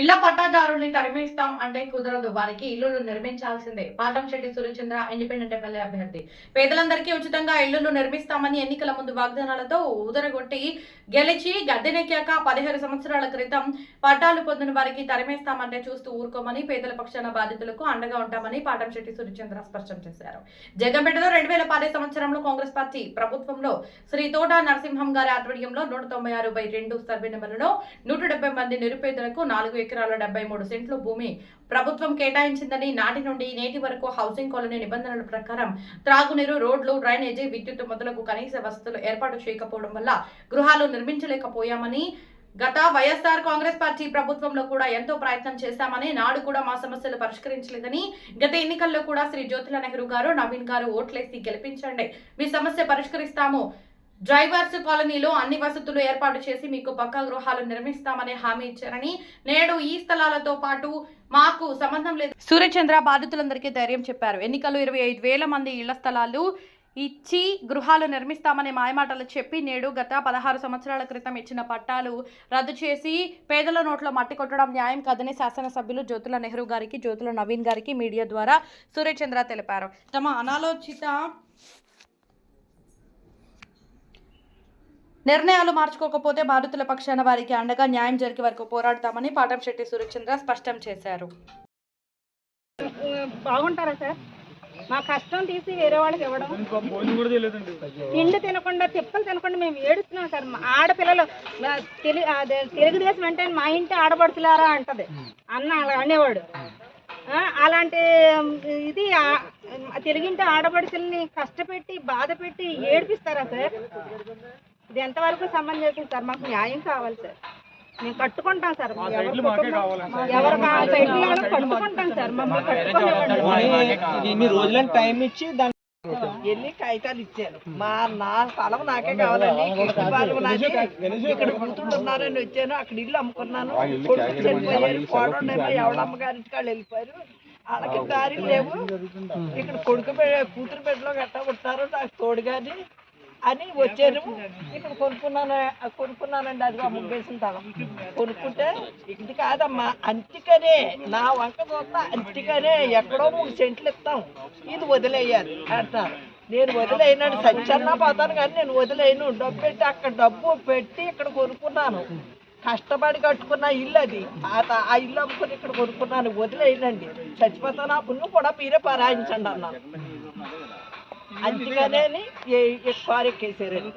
ఇళ్ల పట్టాదారుల్ని తరిమేస్తాం అంటే కుదరదు. వారికి ఇల్లులు నిర్మించాల్సిందే. పాటంశెట్టి సూర్యచంద్ర ఇండిపెండెంట్ ఎమ్మెల్యే అభ్యర్థి. పేదలందరికీ ఉచితంగా ఇళ్లులు నిర్మిస్తామని ఎన్నికల ముందు వాగ్దానాలతో ఊదరగొట్టి గెలిచి గద్దెనెక్కాక 17 సంవత్సరాల క్రితం పట్టాలు పొందిన వారికి తరిమేస్తామంటే చూస్తూ ఊరుకోమని, పేదల పక్షాన బాధితులకు అండగా ఉంటామని పాటంశెట్టి సూర్యచంద్ర స్పష్టం చేశారు. జగంపేటలో 2010 సంవత్సరంలో కాంగ్రెస్ పార్టీ ప్రభుత్వంలో శ్రీ తోట నరసింహం గారి ఆధ్వర్యంలో 196/2 సర్వే నెంబర్లలో 170 మంది నిరుపేదలకు 4 ఎకరాల 73 సెంట్లు భూమి ప్రభుత్వం కేటాయించిందని, నాటి నుండి నేటి వరకు హౌసింగ్ కాలనీ నిబంధనల ప్రకారం త్రాగునీరు, రోడ్లు, డ్రైనేజీ, విద్యుత్ మొదలగు కనీస వసతులు ఏర్పాటు చేయకపోవడం వల్ల గృహాలు నిర్మించలేకపోయామని, గత వైఎస్ఆర్ కాంగ్రెస్ పార్టీ ప్రభుత్వంలో కూడా ఎంతో ప్రయత్నం చేశామని, నాడు కూడా మా సమస్యలు పరిష్కరించలేదని, గత ఎన్నికల్లో కూడా శ్రీ జ్యోతిల నెహ్రూ గారు, నవీన్ గారు ఓట్లేసి గెలిపించండి, మీ సమస్య పరిష్కరిస్తాము, డ్రైవర్స్ కాలనీలో అన్ని వసతులు ఏర్పాటు చేసి మీకు పక్కా గృహాలు నిర్మిస్తామని హామీ ఇచ్చారని, నేడు ఈ స్థలాలతో పాటు మాకు సంబంధం లేదు సూర్యచంద్ర బాధితులందరికీ ధైర్యం చెప్పారు. ఎన్నికల్లో 25,000 మంది ఇళ్ల స్థలాలు ఇచ్చి గృహాలు నిర్మిస్తామనే మాయమాటలు చెప్పి నేడు గత 16 సంవత్సరాల క్రితం ఇచ్చిన పట్టాలు రద్దు చేసి పేదల నోట్లో మట్టి కొట్టడం న్యాయం కాదని శాసనసభ్యులు జ్యోతుల నెహ్రూ గారికి, జ్యోతుల నవీన్ గారికి మీడియా ద్వారా సూర్యచంద్ర తెలిపారు. తమ అనాలోచిత నిర్ణయాలు మార్చుకోకపోతే బాధితుల పక్షాన వారికి అండగా న్యాయం జరిగే వరకు పోరాడతామని పాటంశెట్టి సూర్యచంద్ర స్పష్టం చేశారు. బాగుంటారా సార్? మా కష్టం తీసి వేరే వాళ్ళకి ఇవ్వడం, తిండి తినకుండా తిప్పలు తినకుండా మేము ఏడుస్తున్నాం సార్. మా ఆడపిల్లలు తెలుగుదేశం అంటే మా ఇంటి ఆడపడుచులారా అంటది అన్న అనేవాడు. అలాంటి ఇది తెలుగింటి ఆడపడుచుల్ని కష్టపెట్టి బాధ పెట్టి ఏడిపిస్తారా సార్? ఇది ఎంతవరకు సమంజసం సార్? మాకు న్యాయం కావాలి సార్. మేము కట్టుకుంటాం సార్, ఎవరు కట్టుకుంటాం సార్. మమ్మల్ని రోజులని టైం ఇచ్చి దాన్ని ఎన్ని కాగితాలు ఇచ్చాను. నా స్థలం నాకే కావాలండి. ఇక్కడ కూతుళ్ళు ఉన్నారని వచ్చాను. అక్కడ ఇల్లు అమ్ముకున్నాను. కొడుకు చనిపోయారు, కోడనేమో ఎవడ అమ్మగారింటికి వాళ్ళు వెళ్ళిపోయారు. వాళ్ళకి దారి లేవు. ఇక్కడ కొడుకు కూతురు బిడ్డలో గట్టా ఉంటారు నాకు తోడుగాని అని వచ్చాను. ఇక్కడ కొనుక్కున్నానండి. అది ముగ్గేసిన తలం కొనుక్కుంటే ఇది కాదమ్మా, అంతికనే నా వంక చూస్తా, అంతికనే ఎక్కడో 3 సెంట్లు ఇస్తాం, ఇది వదిలేయాలి అంటారు. నేను వదిలేయనండి, సత్యన్నా పోతాను కానీ నేను వదిలేయను. డబ్బు పెట్టి అక్కడ డబ్బు పెట్టి ఇక్కడ కొనుక్కున్నాను. కష్టపడి కట్టుకున్న ఇల్లు అది. ఆ ఇల్లు అమ్ముకుని ఇక్కడ కొనుక్కున్నాను. వదిలేయనండి, చచ్చిపోతాను. ఆ పుణ్యం కూడా మీరే పరాయించండి అన్నాను. అందుకనే ఎక్కేసారండి.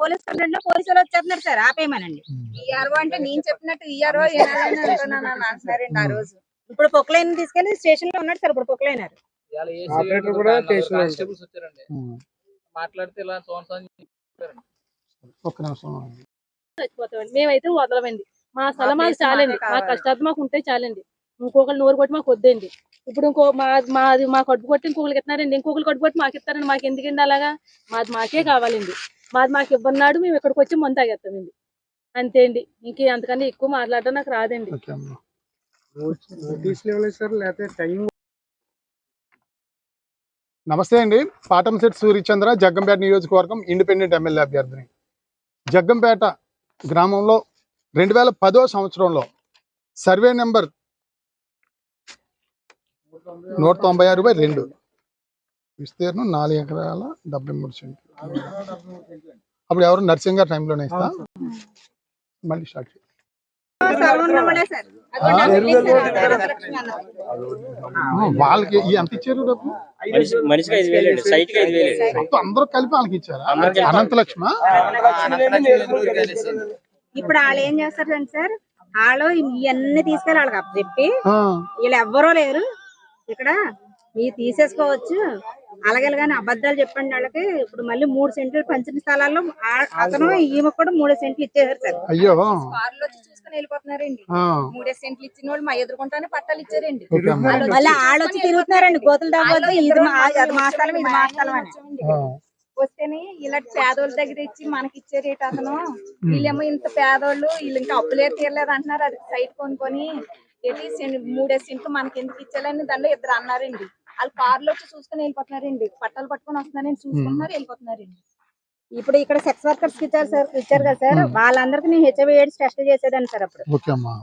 పోలీస్ కంప్లైంట్ లో పోలీసులు వచ్చేస్తున్నారు సార్, ఆపేయమనండి. ఈఆర్ఓ అంటే నేను చెప్పినట్టు ఈఆర్ఓ అంటున్నారండి. ఆ రోజు ఇప్పుడు పొక్లైన్ తీసుకెళ్లి స్టేషన్ లో ఉన్నాడు సార్. ఇప్పుడు పొక్లైనర్ చచ్చిపోతామండి. మేమైతే వదలమండి. మా స్థలం మాకు చాలండి. మా కష్టాలు మాకు ఉంటే చాలండి. ఇంకొకరు నోరు కొట్టి మాకు వద్దండి. ఇప్పుడు మాది మా కడుపు కొట్టి ఇంకొకరికి ఇస్తున్నారండి. ఇంకొకరు కడుపు కొట్టి మాకు ఇస్తారండి. మాకు ఎందుకండి అలాగా? మాది మాకే కావాలండి. మాది మాకు ఇవ్వన్నాడు మేము ఇక్కడికి వచ్చి మందు తాగేస్తామండి. అంతే అండి. ఇంకే అంతకన్నా ఎక్కువ మాట్లాడడం నాకు రాదండి. నమస్తే అండి. పాటంశెట్టి సూర్యచంద్ర, జగ్గంపేట నియోజకవర్గం ఇండిపెండెంట్ ఎమ్మెల్యే అభ్యర్థిని. జగ్గంపేట గ్రామంలో 2010 సంవత్సరంలో సర్వే నెంబర్ 196/2 విస్తీర్ణం 4 ఎకరాల 73 సెంట్లు. అప్పుడు ఎవరు నర్సింగ్ గారు టైంలోనే ఇస్తా మళ్ళీ స్టార్ట్ చేయాలి. వాళ్ళకి ఎంత ఇచ్చారు డబ్బు? అందరూ కలిపి వాళ్ళకి ఇచ్చారా? అనంత లక్ష్మ. ఇప్పుడు వాళ్ళు ఏం చేస్తారంటే సార్, వాళ్ళు ఇవన్నీ తీసుకెళ్ళి వాళ్ళకి అప్పచెప్పి వీళ్ళు ఎవ్వరూ లేరు ఇక్కడ, మీరు తీసేసుకోవచ్చు అలాగేగాని అబద్ధాలు చెప్పండి వాళ్ళకి. ఇప్పుడు మళ్ళీ 3 సెంట్లు పంచిన స్థలాల్లో అతను ఈమె కూడా 3 సెంట్లు ఇచ్చేసారు సార్. అయ్యో, కార్లో చూసుకుని వెళ్ళిపోతున్నారండి. 3 సెంట్లు ఇచ్చిన వాళ్ళు మా ఎదుర్కొంటానే పట్టాలు ఇచ్చారండి. మళ్ళీ వాళ్ళు వచ్చి తిరుగుతున్నారండి గోతులు దాకా. ఇది మా స్థలం, ఇది మా స్థలం అని వస్తేనే ఇలాంటి పేదోళ్ళ దగ్గర ఇచ్చి మనకి ఇచ్చే రేట్ అతను. వీళ్ళేమో ఇంత పేదోళ్ళు, వీళ్ళు ఇంకా అప్పులేరు తీరలేదు అంటున్నారు. అది సైట్ కొనుక్కొని 3 సెంట్లు మనకి ఎందుకు ఇచ్చాలని దానిలో 2 అన్నారండి. వాళ్ళు కార్లో వచ్చి చూసుకుని వెళ్ళిపోతున్నారండి. పట్టాలు పట్టుకొని వస్తున్నారండి, చూసుకుంటున్నారు, వెళ్ళిపోతున్నారండి. ఇప్పుడు ఇక్కడ సెక్స్ వర్కర్స్ ఇచ్చారు కదా సార్, వాళ్ళందరికీ నేను హెచ్ఐవి ఎయిడ్స్ టెస్ట్ చేసేదాన్ని సార్ అప్పుడు. ఓకే అమ్మా.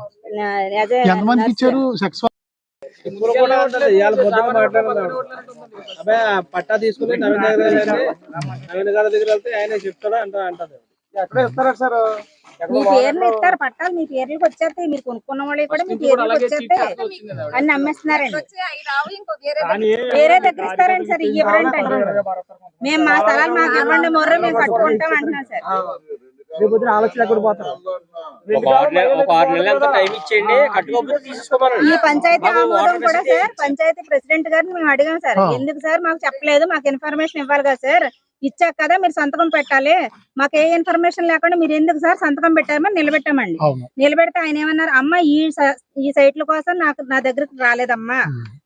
యాజ్ ఏ ఎంతమందికి నర్స్. ఇచ్చారు సెక్స్ ఇప్పుడు కూడా ఉంటుంది ఇవాళ పొద్దున మాట్లాడలేదు అబ్బాయి పట్టా తీసుకుని నవీన్ దగ్గర వెళ్ళండి, నవీన్ గారి దగ్గర వెళ్తే ఆయన చెప్తాడా అంటది. ఎక్కడ ఇస్తారా సార్? మీ పేర్లు ఇస్తారు, పట్టాలు మీ పేర్లకు వచ్చేస్తాయి, మీరు కొనుక్కున్న వాళ్ళు కూడా మీ పేర్లకు వచ్చేస్తాయి అని నమ్మేస్తున్నారండి. వేరే దగ్గర ఇస్తారండి సార్, ఇవ్వరండి అండి. మేము మా స్థలాలు మాకు ఇవ్వండి మొర్ర మేము కట్టుకుంటాం అంటున్నాం సార్. ఆలోచన ఎక్కడ పోతారు? ఈ పంచాయతీ ఆమోదం కూడా సార్, పంచాయతీ ప్రెసిడెంట్ గారిని మేము అడిగాం సార్, ఎందుకు సార్ మాకు చెప్పలేదు, మాకు ఇన్ఫర్మేషన్ ఇవ్వాలి కదా సార్, ఇచ్చాక కదా మీరు సంతకం పెట్టాలి, మాకు ఏ ఇన్ఫర్మేషన్ లేకుండా మీరు ఎందుకు సార్ సంతకం పెట్టామని నిలబెట్టామండి. నిలబెడితే ఆయన ఏమన్నారు, అమ్మ ఈ సైట్ల కోసం నా దగ్గరకు రాలేదమ్మా,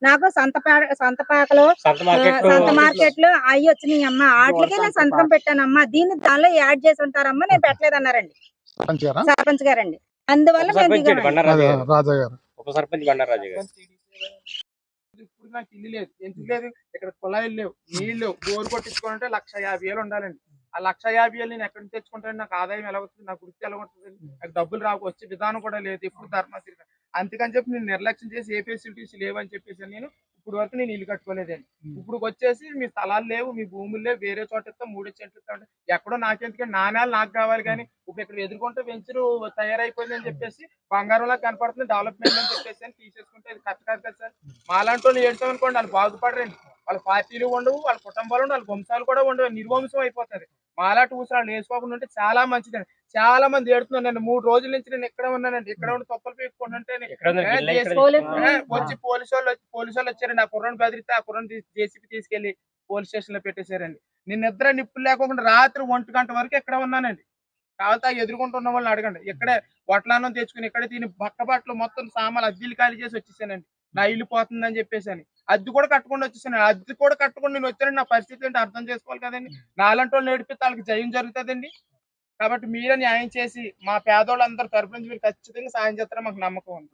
నాకు సంతపాకలో సంత మార్కెట్ లో అవి వచ్చినాయి అమ్మా, వాటికే నేను సంతకం పెట్టానమ్మా, దీన్ని దానిలో యాడ్ చేసి ఉంటారమ్మా, నేను పెట్టలేదు అన్నారండి సర్పంచ్ గారండి. అందువల్ల మేము దిగామండి. రాజా గారు ఇప్పుడు నాకు ఇల్లు లేదు, ఎందుకు లేదు, ఇక్కడ కుళాయిలు లేవు, నీళ్ళు లేవు, బోరు కొట్టించుకోవాలంటే 1,50,000 ఉండాలండి. ఆ 1,50,000 నేను ఎక్కడి నుంచి తెచ్చుకుంటాను, నాకు ఆదాయం ఎలా వస్తుంది, నాకు వృత్తి ఎలా ఉంటుంది, నాకు డబ్బులు రాకు వచ్చే విధానం కూడా లేదు, ఎప్పుడు ధర్మ తిరిగి. అందుకని చెప్పి నేను నిర్లక్ష్యం చేసి ఏ ఫెసిలిటీస్ లేవని చెప్పేసి నేను ఇప్పుడు వరకు నేను ఇల్లు కట్టుకోలేదండి. ఇప్పుడు వచ్చేసి మీ స్థలాలు లేవు, మీ భూములు లేవు, వేరే చోట ఇస్తాం 3 సెంట్లు ఇస్తాం, ఎక్కడో నాకెందుకంటే నాణ్యాలు నాకు కావాలి, కానీ ఇప్పుడు ఇక్కడ ఎదుర్కొంటే వెంచరు తయారైపోయింది అని చెప్పేసి బంగారంలా కనపడుతుంది డెవలప్మెంట్ అని చెప్పేసి అని తీసేసుకుంటే అది కరెక్ట్ కాదు కదా సార్. మాలాంటి వాళ్ళు ఏడ్చామనుకోండి వాళ్ళు బాగుపడరండి, వాళ్ళ పార్టీలు ఉండవు, వాళ్ళ కుటుంబాలు ఉండవు, వాళ్ళ వంశాలు కూడా ఉండవు, నిర్వంశం అయిపోతుంది. మాలాంటి ఊసరాలు వేసుకోకుండా ఉంటే చాలా మంచిదండి. చాలా మంది ఏడుతున్నారు, నేను 3 రోజుల నుంచి నేను ఇక్కడ ఉన్నానండి, ఇక్కడ ఉండి తొప్పలు పీక్కుంటుంటే వచ్చి పోలీసు వాళ్ళు వచ్చారండి, ఆ కుర్రను బెదిరితే ఆ కుర్రను జేసీబీ తీసుకెళ్లి పోలీస్ స్టేషన్ లో పెట్టేశారండి. నేను నిద్ర నిప్పులు లేకుండా రాత్రి 1 గంట వరకు ఇక్కడ ఉన్నానండి. కావాలంటే ఎదుర్కొంటున్న వాళ్ళని అడగండి, ఇక్కడే వడ్లాన్నం తెచ్చుకుని ఇక్కడే తిని బట్టలు మొత్తం సామాన్లు అద్దెలు ఖాళీ చేసి వచ్చేసానండి. నా ఇల్లు పోతుందని చెప్పేసి అని అద్దె కూడా కట్టుకుండా వచ్చేసాను. అద్దె కూడా కట్టుకుని నేను వచ్చానండి, నా పరిస్థితి ఏంటి అర్థం చేసుకోవాలి కదండి. నాలంటి వాళ్ళు నేర్పితే వాళ్ళకి జయం జరుగుతుందండి. కాబట్టి మీరే న్యాయం చేసి మా పేదోళ్ళందరూ తరపు నుంచి మీరు ఖచ్చితంగా సాయం చేస్తారని మాకు నమ్మకం ఉంది.